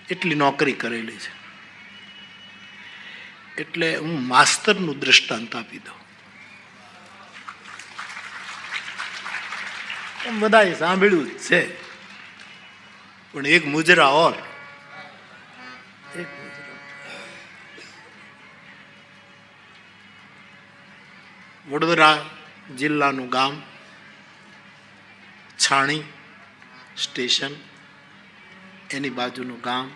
એટલી નોકરી કરેલી છે. એટલે હું માસ્તરનું દૃષ્ટાંત આપી દઉં. બધાએ સાંભળ્યું જ છે, પણ એક મુજરા ઓર, એક મુજરા. વડોદરા જિલ્લાનું ગામ છાણી સ્ટેશન, એની બાજુનું ગામ,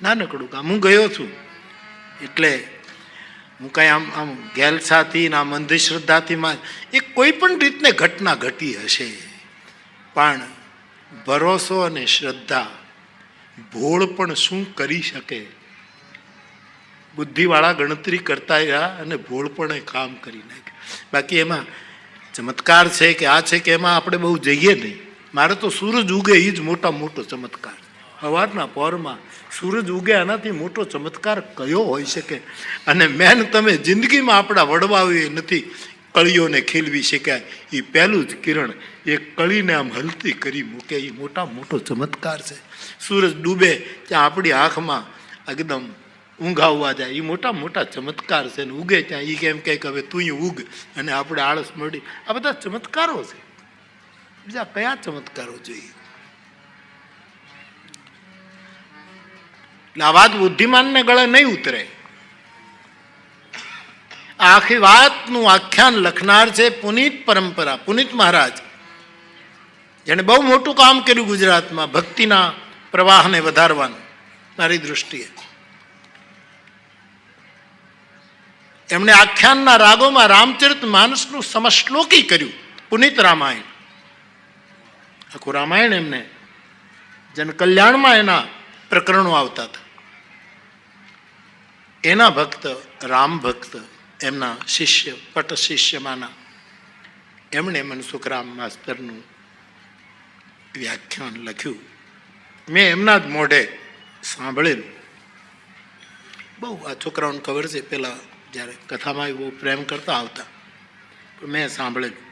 નાનકડું ગામ. હું ગયો છું એટલે હું કઈ આમ ગેલસાથી ને આમ અંધશ્રદ્ધાથી એ કોઈ પણ રીતને ઘટના ઘટી હશે, પણ ભરોસો અને શ્રદ્ધા ભોળ પણ શું કરી શકે. બુદ્ધિવાળા ગણતરી કરતા રહ્યા અને ભોળ પણ એ કામ કરી નાખ્યું. બાકી એમાં ચમત્કાર છે કે આ છે કે એમાં આપણે બહુ જઈએ નહીં. મારે તો સૂરજ ઉગે એ જ મોટો ચમત્કાર. સવારના પહોરમાં સૂરજ ઉગે આનાથી મોટો ચમત્કાર કયો હોઈ શકે? અને મેન તમે જિંદગીમાં આપણા વડવાઓએ નથી કળીઓને ખીલવી શક્યા. એ પહેલું જ કિરણ એ કળીને આમ હલતી કરી મૂકે, એ મોટો ચમત્કાર છે. સૂરજ ડૂબે ત્યાં આપણી આંખમાં એકદમ ઊંઘ આવવા જાય, એ મોટા ચમત્કાર છે. ને ઉગે ત્યાં એ કેમ કે હવે તું ઉગ અને આપણે આળસ મળી. આ બધા ચમત્કારો છે. બીજા કયા ચમત્કારો જોઈએ? એટલે આ વાત બુદ્ધિમાનને ગળે નહીં ઉતરે. આખી વાતનું આખ્યાન લખનાર છે પુનિત પરંપરા, પુનિત મહારાજ, જેને બહુ મોટું કામ કર્યું ગુજરાતમાં ભક્તિના પ્રવાહને વધારવાનું. મારી દૃષ્ટિએ એમણે આખ્યાનના રાગોમાં રામચરિત માનસનું સમશ્લોકી કર્યું. પુનિત રામાયણ, આખું રામાયણ એમને જનકલ્યાણમાં એના પ્રકરણો આવતા હતા. એના ભક્ત રામ ભક્ત, એમના શિષ્ય પટ શિષ્યમાંના, એમણે મનસુખરામ માસ્તરનું વ્યાખ્યાન લખ્યું. મેં એમના જ મોઢે સાંભળેલું. બહુ આ છોકરાઓને ખબર છે, પેલા જ્યારે કથામાં બહુ પ્રેમ કરતા આવતા, પણ મેં સાંભળેલું.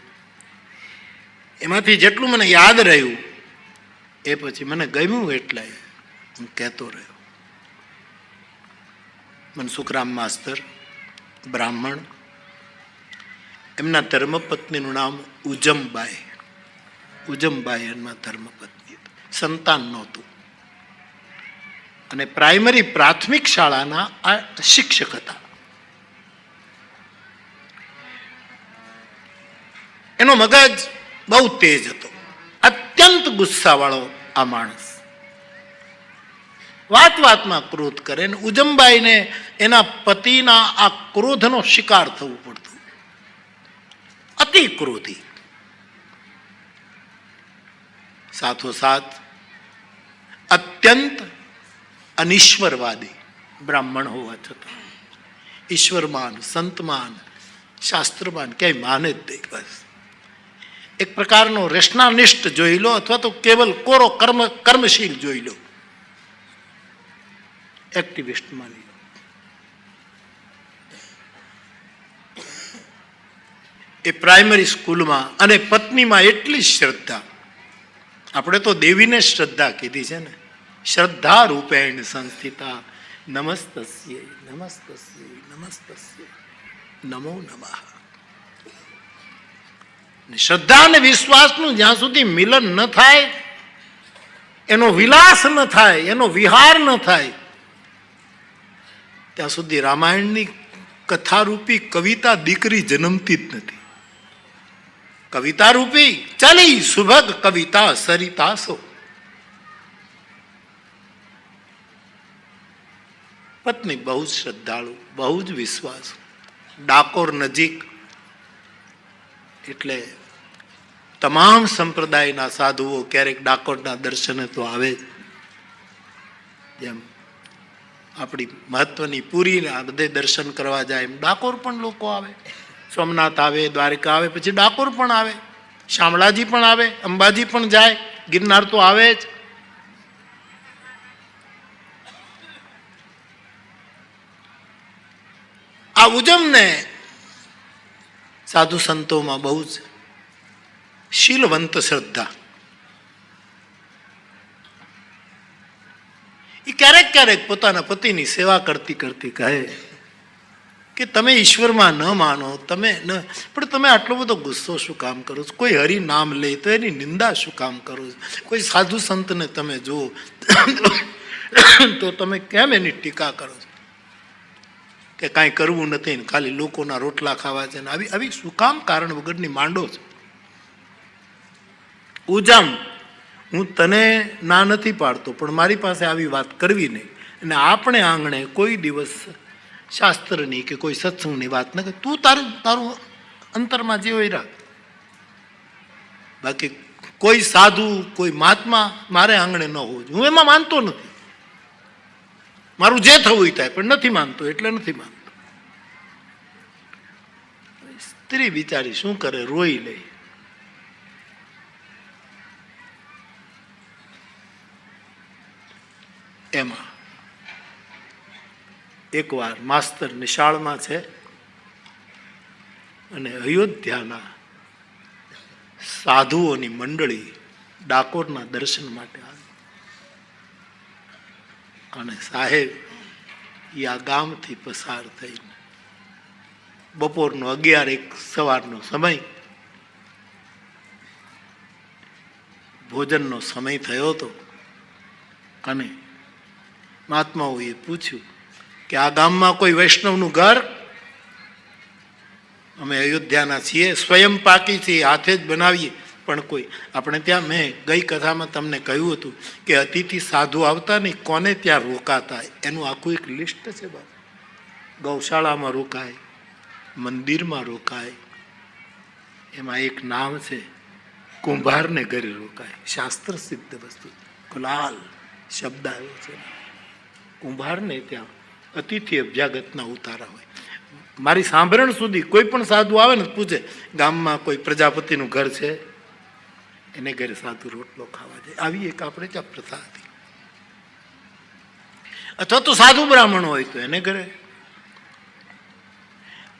એમાંથી જેટલું મને યાદ રહ્યું એ પછી મને ગમ્યું એટલે હું કહેતો રહ્યો. મનસુખરામ માસ્તર બ્રાહ્મણ, એમના ધર્મપત્નીનું નામ ઉજમબાઈ. ઉજમબાઈ એમના ધર્મપત્ની, સંતાન નહોતું, અને પ્રાઇમરી પ્રાથમિક શાળાના આ શિક્ષક હતા. એનો મગજ બહુ તેજ હતો, અત્યંત ગુસ્સાવાળો આ માણસ. વાતમાં ક્રોધ કરે. ઉજમબાઈને એના પતિના આ ક્રોધનો શિકાર થવું પડતું. અતિ ક્રોધી, સાથોસાથ અત્યંત અનિશ્વરવાદી બ્રાહ્મણ હોવા છતાં ઈશ્વરમાન, સંતમાન, શાસ્ત્રમાન ક્યાંય માને જ નહીં. બસ એક પ્રકારનો રેશનાનિષ્ઠ જોઈ લો, અથવા તો કેવલ કોરો કર્મશીલ જોઈ લો, એક્ટિવિસ્ટ માની લો. એ પ્રાઇમરી સ્કૂલમાં અને પત્નીમાં એટલી શ્રદ્ધા. આપણે તો દેવીને શ્રદ્ધા કીધી છે ને, શ્રદ્ધા રૂપેણ સંસ્થિતા નમસ્તસ્ય નમસ્તસ્ય નમસ્તસ્ય નમો નમઃ. શ્રદ્ધા અને વિશ્વાસનું જ્યાં સુધી મિલન ન થાય, એનો વિલાસ ન થાય, એનો વિહાર ન થાય, ત્યાં સુધી રામાયણની કથારૂપી કવિતા દીકરી જન્મતી જ નથી. કવિતા રૂપી ચલી સુભગ કવિતા સરિતાસો. પત્ની બહુ જ શ્રદ્ધાળુ, બહુ જ વિશ્વાસ. ડાકોર નજીક એટલે તમામ સંપ્રદાયના સાધુઓ ક્યારેક ડાકોરના દર્શને તો આવે. જેમ આપણી મહત્વની પૂરી આ બધે દર્શન કરવા જાય એમ ડાકોર પણ લોકો આવે. સોમનાથ આવે, દ્વારકા આવે, પછી ડાકોર પણ આવે, શામળાજી પણ આવે, અંબાજી પણ જાય, ગિરનાર તો આવે જ. આ ઉજમને સાધુ સંતોમાં બહુ જ શીલવંત શ્રદ્ધા. એ ક્યારેક ક્યારેક પોતાના પતિની સેવા કરતી કરતી કહે કે તમે ઈશ્વરમાં ન માનો, તમે ન, પણ તમે આટલો બધો ગુસ્સો શું કામ કરો છો? કોઈ હરિ નામ લે તો એની નિંદા શું કામ કરો છો? કોઈ સાધુ સંતને તમે જુઓ તો તમે કેમ એની ટીકા કરો છો કે કાંઈ કરવું નથી ને ખાલી લોકોના રોટલા ખાવા છે ને આવી શું કામ કારણ વગરની માંડો છો? ઉજામ, હું તને ના નથી પાડતો, પણ મારી પાસે આવી વાત કરવી નહીં. અને આપણે આંગણે કોઈ દિવસ શાસ્ત્રની કે કોઈ સત્સંગની વાત ન કર. તું તારું અંતરમાં જે હોય રાખ. બાકી કોઈ સાધુ કોઈ મહાત્મા મારે આંગણે ન હોવું જોઈએ. હું એમાં માનતો નથી. મારું જે થવું એ થાય, પણ નથી માનતો એટલે નથી માનતો. સ્ત્રી બિચારી શું કરે, રોઈ લે. એમાં એકવાર માસ્તર નિશાળમાં છે અને અયોધ્યાના સાધુઓની મંડળી ડાકોરના દર્શન માટે આવી. અને સાહેબ એ આ ગામથી પસાર થઈને બપોરનો 11-1 સવારનો સમય, ભોજનનો સમય થયો હતો. અને મહાત્માઓએ પૂછ્યું કે આ ગામમાં કોઈ વૈષ્ણવનું ઘર? અમે અયોધ્યાના છીએ, સ્વયં પાકી છીએ, હાથે જ બનાવીએ, પણ કોઈ આપણે ત્યાં, મેં ગઈ કથામાં તમને કહ્યું હતું કે અતિથિ સાધુ આવતા નહીં, કોને ત્યાં રોકાતા એનું આખું એક લિસ્ટ છે. બાબા, ગૌશાળામાં રોકાય, મંદિરમાં રોકાય, એમાં એક નામ છે કુંભારને ઘરે રોકાય. શાસ્ત્ર સિદ્ધ વસ્તુ, કુલાલ શબ્દ આવ્યો છે. કુંભારને ત્યાં અતિથિ અભ્યાગતના ઉતારા હોય. મારી સાંભળણ સુધી કોઈ પણ સાધુ આવે ને પૂછે ગામમાં કોઈ પ્રજાપતિનું ઘર છે, એને ઘરે સાધુ રોટલો ખાવા જાય. આવી એક આપણે ત્યાં પ્રથા હતી. અથવા તો સાધુ બ્રાહ્મણ હોય તો એને ઘરે.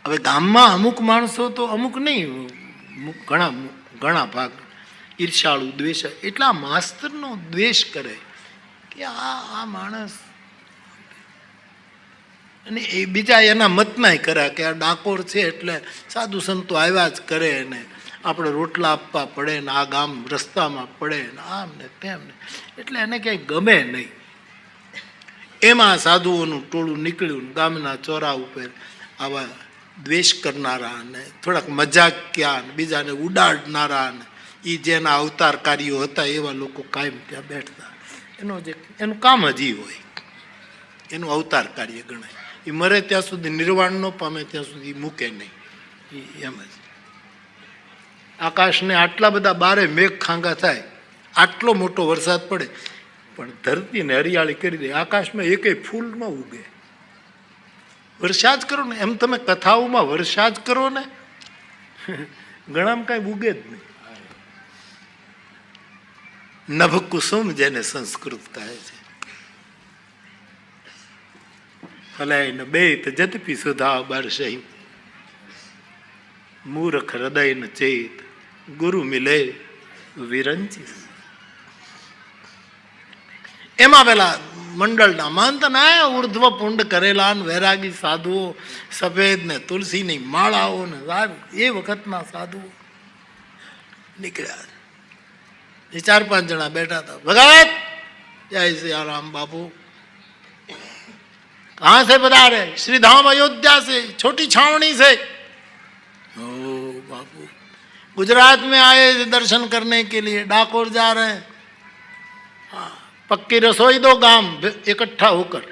હવે ગામમાં અમુક માણસો તો, અમુક નહીં, ઘણા ભાગ ઈર્ષાળુ, દ્વેષ, એટલા માસ્તરનો દ્વેષ કરે કે આ માણસ, અને એ બીજા એના મતનાય કર્યા કે આ ડાકોર છે એટલે સાધુ સંતો આવ્યા જ કરે ને આપણે રોટલા આપવા પડે ને આ ગામ રસ્તામાં પડે ને આમ ને તેમ ને, એટલે એને ક્યાંય ગમે નહીં. એમાં સાધુઓનું ટોળું નીકળ્યું. ગામના ચોરા ઉપર આવા દ્વેષ કરનારા ને થોડાક મજાકિયા ને બીજાને ઉડાડનારા ને એ જેના અવતારકારીઓ હતા એવા લોકો કાયમ ત્યાં બેઠતા. એનું કામ હજી હોય, એનું અવતાર કાર્ય ગણાય. એ મરે ત્યાં સુધી નિર્વાણ ન પામે ત્યાં સુધી મૂકે નહીં. એમ જ આકાશને આટલા બધા બારે મેઘ ખાંગા થાય, આટલો મોટો વરસાદ પડે, પણ ધરતીને હરિયાળી કરી દે. આકાશમાં એકેય ફૂલ ન ઉગે. વર્ષા જ કરો ને, એમ તમે કથાઓમાં વર્ષા જ કરો ને, ઘણામાં કાંઈ ઉગે જ નહીં. નભ કુસુમ જેને સંસ્કૃત કહે છે. ફલાય ન બેત જતપી સુધા બરસઈ, મૂર્ખ હૃદય ન ચેત, ગુરુ મિલે વિરંચી. એમાં પેલા મંડળના મહંત ને ઉર્ધ્વ પુંડ કરેલા ને વૈરાગી સાધુઓ, સફેદ ને તુલસીની માળાઓ ને એ વખતના સાધુઓ નીકળ્યા. 4-5 જણા બેઠા હતા. ભગત જય સિયારામ બાપू, कहाँ से बता रहे? श्री धाम अयोध्या से, छोटी छावनी से. ओ बापू, गुजरात में आए दर्शन करने के लिए, डाकोर जा रहे हैं. हाँ, पक्की रसोई दो गांव इकट्ठा होकर.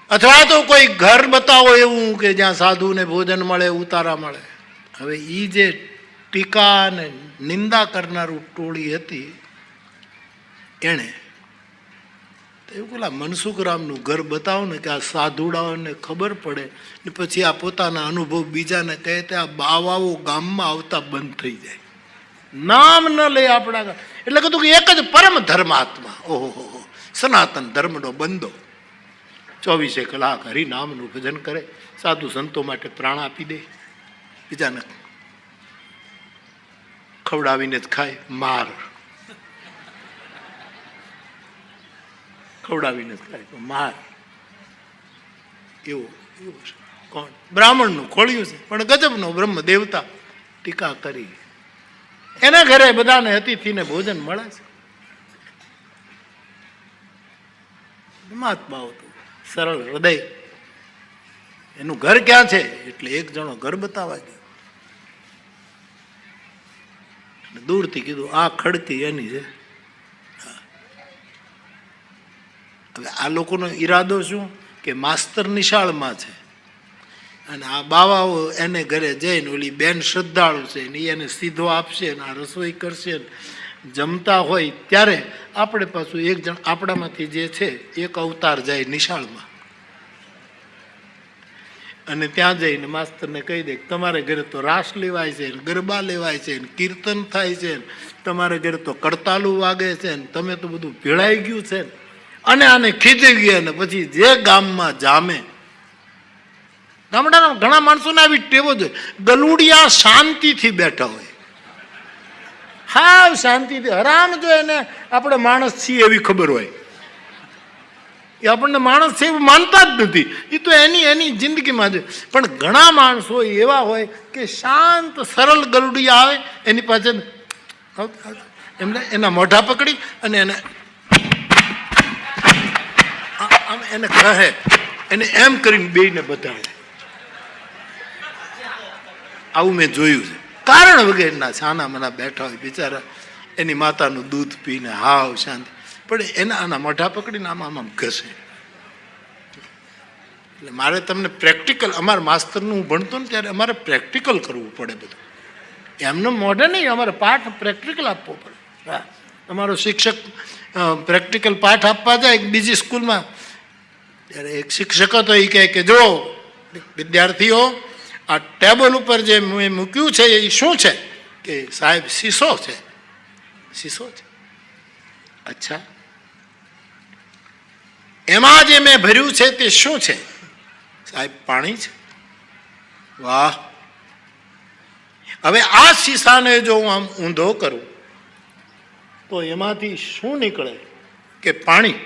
અથવા તો કોઈ ઘર બતાવો એવું કે જ્યાં સાધુને ભોજન મળે, ઉતારા મળે. હવે ઈ જે ટીકા ને નિંદા કરનારું ટોળી હતી એણે એવું પેલા મનસુખરામનું ઘર બતાવો ને કે આ સાધુડાઓને ખબર પડે ને પછી આ પોતાના અનુભવ બીજાને કહે તે આ બાવાઓ ગામમાં આવતા બંધ થઈ જાય. નામ ન લે આપણા. એટલે કીધું કે એક જ પરમ ધર્માત્મા, ઓહો સનાતન ધર્મનો બંધો 24 કલાક હરિનામનું ભજન કરે, સાધુ સંતો માટે પ્રાણ આપી દે, બીજાને ખવડાવીને જ ખાય. માર ખવડાવીને થાય તો માર એવો એવો છે. કોણ? બ્રાહ્મણનું ખોળ્યું છે, પણ ગજબનો બ્રહ્મ દેવતા ટીકા કરી. એના ઘરે બધાને અતિથિને ભોજન મળે છે. મહાત્માઓ તો સરળ હૃદય. એનું ઘર ક્યાં છે એટલે એક જણો ઘર બતાવવા ગયો. દૂરથી કીધું આ ખડકી એની છે. હવે આ લોકોનો ઈરાદો શું કે માસ્તર નિશાળમાં છે અને આ બાવાઓ એને ઘરે જઈને ઓલી બેન શ્રદ્ધાળુ છે ને એને સીધો આપશે ને આ રસોઈ કરશે ને જમતા હોય ત્યારે આપણે પાછું એક જણ આપણામાંથી જે છે એક અવતાર જાય નિશાળમાં અને ત્યાં જઈને માસ્તરને કહી દે તમારે ઘરે તો રાસ લેવાય છે, ગરબા લેવાય છે, કીર્તન થાય છે, તમારે ઘરે તો કડતાલું વાગે છે ને તમે તો બધું ભેળાઈ ગયું છે. અને આને ખીચી ગયા ને પછી જે ગામમાં જામે. ગામડાના ઘણા માણસોને આવી ટેવો જોઈએ. ગલુડિયા શાંતિથી બેઠા હોય, હાવ શાંતિથી હરામ જો એને આપણે માણસ છીએ એવી ખબર હોય. એ આપણને માણસ છે એવું માનતા જ નથી. એ તો એની જિંદગીમાં જ. પણ ઘણા માણસો એવા હોય કે શાંત સરળ ગલુડિયા આવે એની પાછળ એમને એના મોઢા પકડી અને એને કહે એને એમ કરીને બેયને બતાવે. આવું મેં જોયું છે. કારણ વગેરેના છાના મના બેઠા હોય બિચારા એની માતાનું દૂધ પીને હાવ શાંતિ, પણ એના આના મોઢા પકડીને આમ ઘસે. એટલે મારે તમને પ્રેક્ટિકલ, અમારા માસ્તરનું હું ભણતો ને ત્યારે અમારે પ્રેક્ટિકલ કરવું પડે બધું. એમનો મોઢે નહીં, અમારે પાઠ પ્રેક્ટિકલ આપવો પડે. હા, અમારો શિક્ષક પ્રેક્ટિકલ પાઠ આપવા જાય બીજી સ્કૂલમાં ત્યારે એક શિક્ષક હતો. એ કહે કે જો વિદ્યાર્થીઓ આ ટેબલ ઉપર જે મેં મૂક્યું છે એ શું છે? કે સાહેબ શીશો છે. શીશો છે? અચ્છા, એમાં જે મેં ભર્યું છે તે શું છે? સાહેબ પાણી છે. વાહ, હવે આ શીશાને જો હું આમ ઊંધો કરું તો એમાંથી શું નીકળે? કે પાણી.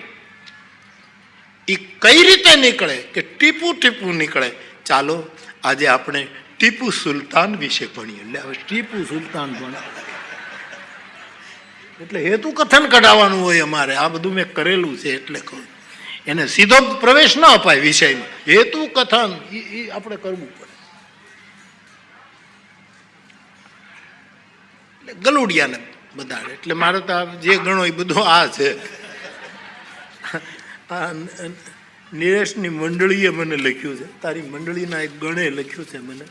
એ કઈ રીતે નીકળે? કે ટીપું ટીપું નીકળે. ચાલો આજે આપણે ટીપુ સુલતાન વિશે ભણીએ. એટલે હવે ટીપુ સુલતાન ભણાવે એટલે હેતુ કથન કઢાવવાનું હોય અમારે. આ બધું મેં કરેલું છે એટલે કહું. એને સીધો પ્રવેશ ન અપાય વિષયમાં. હેતુ કથન એ આપણે કરવું પડે. એટલે ગલુડિયાને બધાડે. એટલે મારે તો જે ગણો એ બધું આ છે. આ નિરેશની મંડળીએ મને લખ્યું છે, તારી મંડળીના એક ગણે લખ્યું છે મને,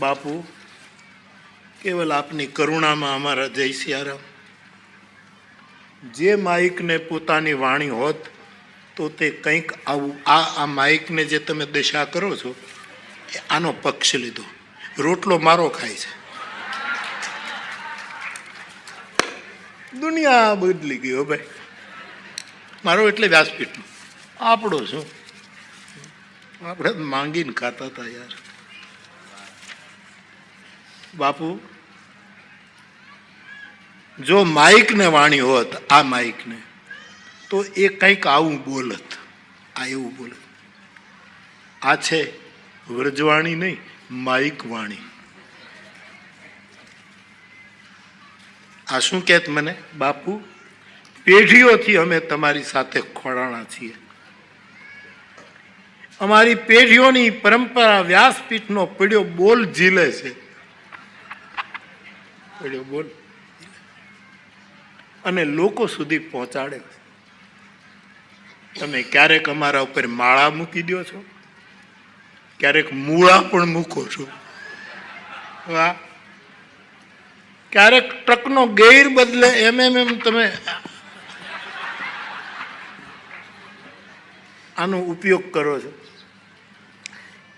બાપુ કેવલ આપની કરુણામાં અમારા જય સિયારામ. જે માઇકને પોતાની વાણી હોત તો તે કંઈક આવું. આ માઇકને જે તમે દશા કરો છો એ આનો પક્ષ લીધો. રોટલો મારો ખાય છે. દુનિયા બદલી ગયો ભાઈ. મારો એટલે વ્યાસપીઠનો. આપણો શું, આપણે માંગીને ખાતા હતા યાર. બાપુ જો માઇકને વાણી હોત, આ માઇકને, તો એ કંઈક આવું બોલત. આ એવું બોલત. આ છે વ્રજવાણી નહીં, માઇક વાણી. આ શું કહેત મને? બાપુ પેઢીઓથી અમે તમારી સાથે ખોડાણા છીએ. અમારી પેઢીઓની પરંપરા વ્યાસપીઠનો પડ્યો બોલ ઝીલે છે. પડ્યો બોલ અને લોકો સુધી પહોંચાડે છે. તમે ક્યારેક અમારા ઉપર માળા મૂકી દો છો, ક્યારેક મૂળા પણ મૂકો છો. વાહ, ક્યારેક ટ્રકનો ગેર બદલે એમ તમે આનો ઉપયોગ કરો છો.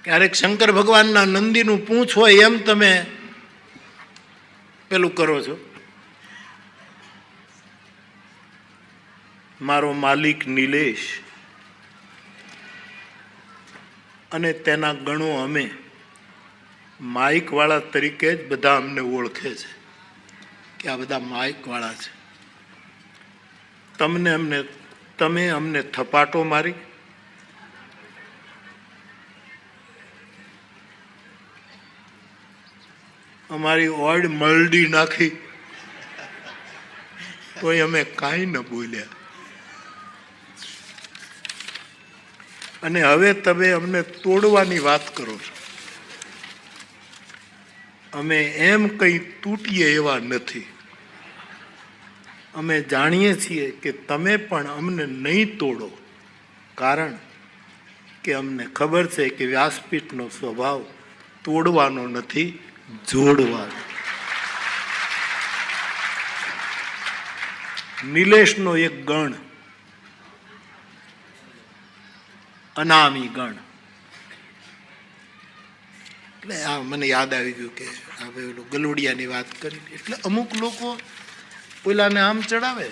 ક્યારેક શંકર ભગવાનના નંદીનું પૂંછ હોય એમ તમે પેલું કરો છો. મારો માલિક નિલેશ અને તેના ગણો અમે માઇક વાળા તરીકે જ બધા અમને ઓળખે છે કે આ બધા માઇક વાળા છે. તમે અમને થપાટો મારી, અમારી ઓડ મરડી નાખી, તોય અમે કાંઈ ન બોલ્યા. અને હવે તમે અમને તોડવાની વાત કરો છો. અમે એમ કંઈ તૂટીએ એવા નથી. અમે જાણીએ છીએ કે તમે પણ અમને નહીં તોડો, કારણ કે અમને ખબર છે કે વ્યાસપીઠનો સ્વભાવ તોડવાનો નથી, જોડવાનો. નિલેશનો એક ગણ, અનામી ગણ, એટલે આ મને યાદ આવી ગયું કે હવે ઓલું ગલુડિયાની વાત કરી. એટલે અમુક લોકો ઓલાને આમ ચડાવે,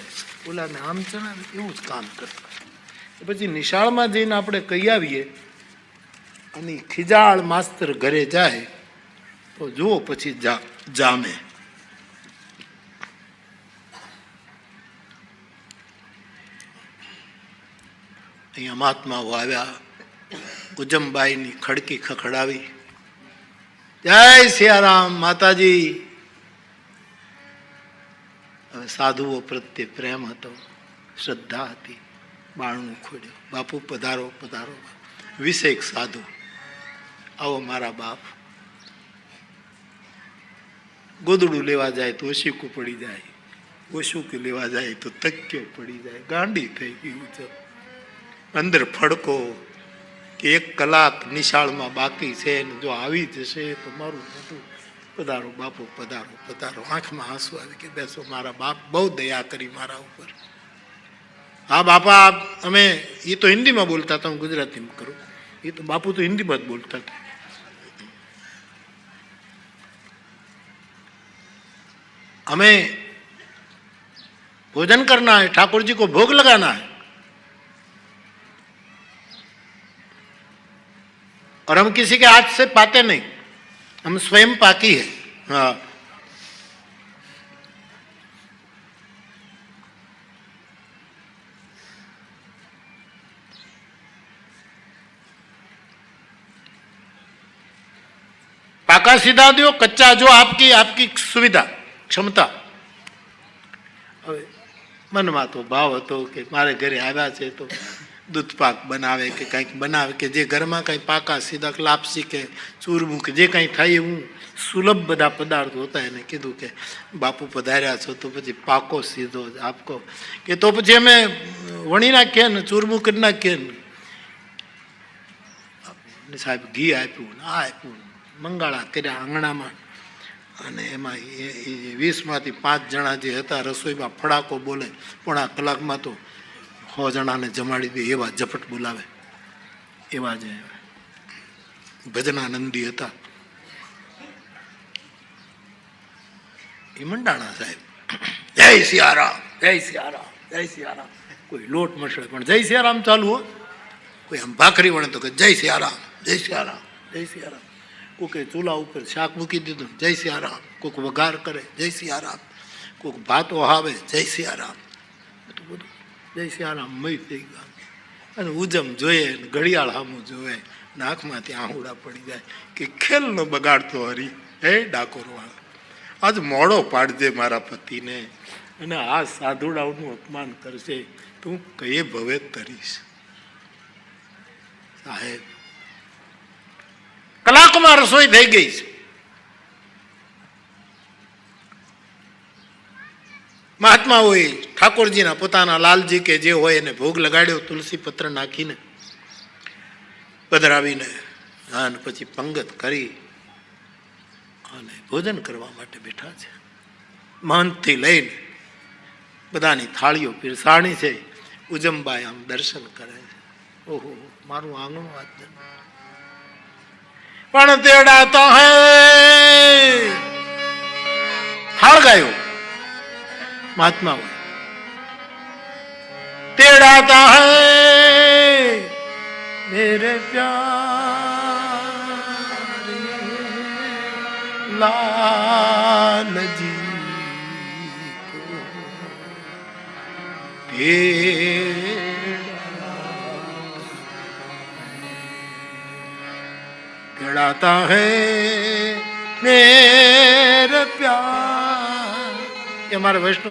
ઓલાને આમ ચડાવે, એવું જ કામ કરતા. પછી નિશાળમાં જઈને આપણે કહી આવીએ અને ખીજાળ માસ્તર ઘરે જાય તો જુઓ પછી જામે. અહીંયા મહાત્માઓ આવ્યા, ઉજમબાઈની ખડકી ખખડાવી, જય સિયારામ માતાજી. હવે સાધુઓ પ્રત્યે પ્રેમ હતો, શ્રદ્ધા હતી. બારણું ખોલ્યું, બાપુ પધારો પધારો. 20 સાધુ, આવો મારા બાપ. ગોદડું લેવા જાય તો ઓશીકું પડી જાય, ઓશીકું લેવા જાય તો તક્યો પડી જાય. ગાંડી થઈ ગયું છે. અંદર ફડકો કે 1 કલાક નિશાળમાં બાકી છે ને જો આવી જશે તો મારું મોટું. પધારો બાપુ પધારો પધારો. આંખમાં આંસુ આવી કે બેસો, મારા બાપ બહુ દયા કરી મારા ઉપર. હા બાપા, અમે એ તો હિન્દીમાં બોલતા હતા, હું ગુજરાતીમાં કરું. એ તો બાપુ તો હિન્દીમાં જ બોલતા હતા. हमें भोजन करना है, ठाकुर जी को भोग लगाना है, और हम किसी के हाथ से पाते नहीं, हम स्वयं पाकी है. हाँ, पाका सीधा दो, कच्चा जो आपकी आपकी सुविधा क्षमता. હવે મનમાં તો ભાવ હતો કે મારે ઘરે આવ્યા છે તો દૂધ પાક બનાવે કે કંઈક બનાવે કે જે ઘરમાં કંઈ પાકા સીધા લાપસી કે ચૂરમું કે જે કંઈ થાય હું સુલભ બધા પદાર્થો હતા. એને કીધું કે બાપુ પધાર્યા છો તો પછી પાકો સીધો જ આપકો કે તો પછી અમે વણી નાખીએ ને ચૂરમું કરી નાખીએ ને. સાહેબ ઘી આપ્યું ને આ આપ્યું, મંગાળા કર્યા આંગણામાં. અને એમાં 20માંથી 5 જણા જે હતા રસોઈમાં ફડાકો બોલે, પણ આ કલાકમાં તો 100 જણાને જમાડી દે એવા ઝપટ બોલાવે. એવા જે ભજનાનંદી હતા એ મંડાણા સાહેબ, જય સિયારામ જય સિયારામ જય સિયારામ. કોઈ લોટ મસળે પણ જય સિયારામ ચાલુ હો. કોઈ આમ ભાખરી વણે તો કે જય સિયારામ જય સિયારામ જય સિયારામ. કોકે ચૂલા ઉપર શાક મૂકી દીધું જય સિયારામ, કોઈક વઘાર કરે જય સિયારામ, કોઈક ભાત વહાવે જય સિયારામ. બધું જય સિયારામ મય થઈ ગયા. અને ઉજમ જોઈએ ઘડિયાળ સામું જોવે, નાકમાંથી આહુડા પડી જાય કે ખેલનો બગાડતો હરી. હે ડાકોરવાળા, આજ મોડો પાડજે મારા પતિને, અને આ સાધુડાઓનું અપમાન કરશે તો હું કયે ભવે તરીશ. સાહેબ કલાકમાં રસોઈ થઈ ગઈ છે. મહાત્મા હોય ઠાકોરજીના પોતાના લાલજી કે જે હોય એને ભોગ લગાડ્યો તુલસી પત્ર નાખીને પધરાવીને, અને પછી પંગત કરી અને ભોજન કરવા માટે બેઠા છે. મહંતથી લઈને બધાની થાળીઓ પીરસાણી છે. ઉજમબાઈ આમ દર્શન કરે છે. ઓહો, મારું આંગણું આજ પણ તેડાતા હે. થાળ ગાયો મહાત્મા હોય, તેડાતા હે મેરે પ્યારે લાલજી કો केड़ाता है मेरे प्यार। ये हमारे वैष्णव